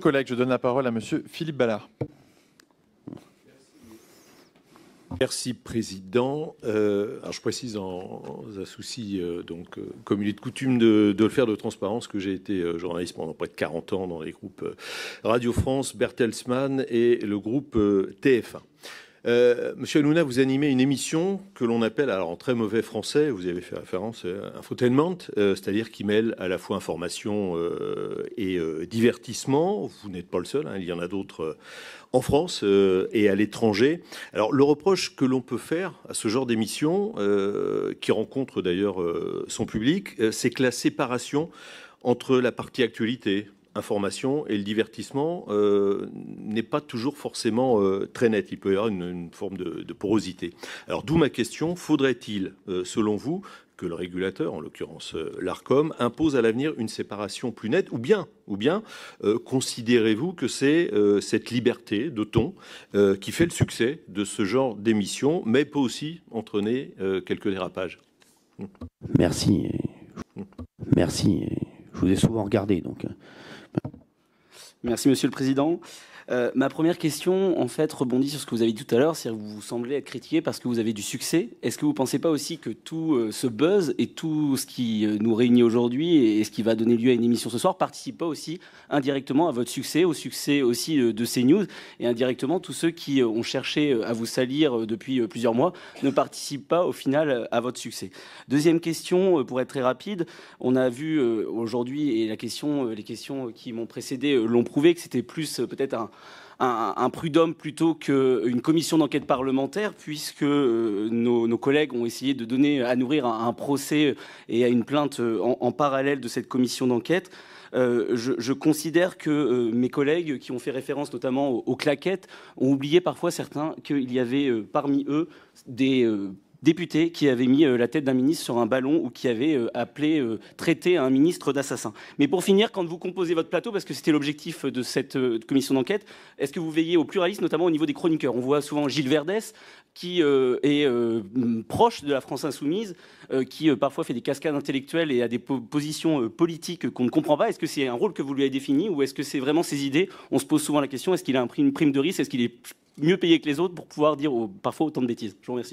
Collègues, je donne la parole à Monsieur Philippe Ballard. Merci, Président. Alors, je précise dans un souci, comme il est de coutume de le faire de transparence, que j'ai été journaliste pendant près de 40 ans dans les groupes Radio France, Bertelsmann et le groupe TF1. Monsieur Hanouna, vous animez une émission que l'on appelle, alors en très mauvais français, vous avez fait référence, infotainment, c'est-à-dire qui mêle à la fois information et divertissement. Vous n'êtes pas le seul, hein, il y en a d'autres en France et à l'étranger. Alors le reproche que l'on peut faire à ce genre d'émission, qui rencontre d'ailleurs son public, c'est que la séparation entre la partie actualité, information et le divertissement n'est pas toujours forcément très net. Il peut y avoir une forme de porosité. Alors d'où ma question, faudrait-il, selon vous, que le régulateur, en l'occurrence l'Arcom, impose à l'avenir une séparation plus nette, ou bien considérez-vous que c'est cette liberté de ton qui fait le succès de ce genre d'émission, mais peut aussi entraîner quelques dérapages? Merci. Merci. Je vous ai souvent regardé, donc... Merci, Monsieur le Président. Ma première question, en fait, rebondit sur ce que vous avez dit tout à l'heure, c'est-à-dire que vous semblez être critiqué parce que vous avez du succès. Est-ce que vous ne pensez pas aussi que tout ce buzz et tout ce qui nous réunit aujourd'hui et ce qui va donner lieu à une émission ce soir participe pas aussi indirectement à votre succès, au succès aussi de CNews, et indirectement tous ceux qui ont cherché à vous salir depuis plusieurs mois ne participent pas au final à votre succès? Deuxième question, pour être très rapide, on a vu aujourd'hui, et les questions qui m'ont précédé l'ont prouvé, que c'était plus peut-être un prud'homme plutôt qu'une commission d'enquête parlementaire, puisque nos collègues ont essayé de donner à nourrir un procès et à une plainte en parallèle de cette commission d'enquête. Je considère que mes collègues qui ont fait référence notamment aux claquettes ont oublié parfois certains qu'il y avait parmi eux des député qui avait mis la tête d'un ministre sur un ballon ou qui avait traité un ministre d'assassin. Mais pour finir, quand vous composez votre plateau, parce que c'était l'objectif de cette commission d'enquête, est-ce que vous veillez au pluralisme, notamment au niveau des chroniqueurs? On voit souvent Gilles Verdès, qui est proche de la France Insoumise, qui parfois fait des cascades intellectuelles et a des positions politiques qu'on ne comprend pas. Est-ce que c'est un rôle que vous lui avez défini, ou est-ce que c'est vraiment ses idées? On se pose souvent la question, est-ce qu'il a une prime de risque? Est-ce qu'il est mieux payé que les autres pour pouvoir dire parfois autant de bêtises? Je vous remercie.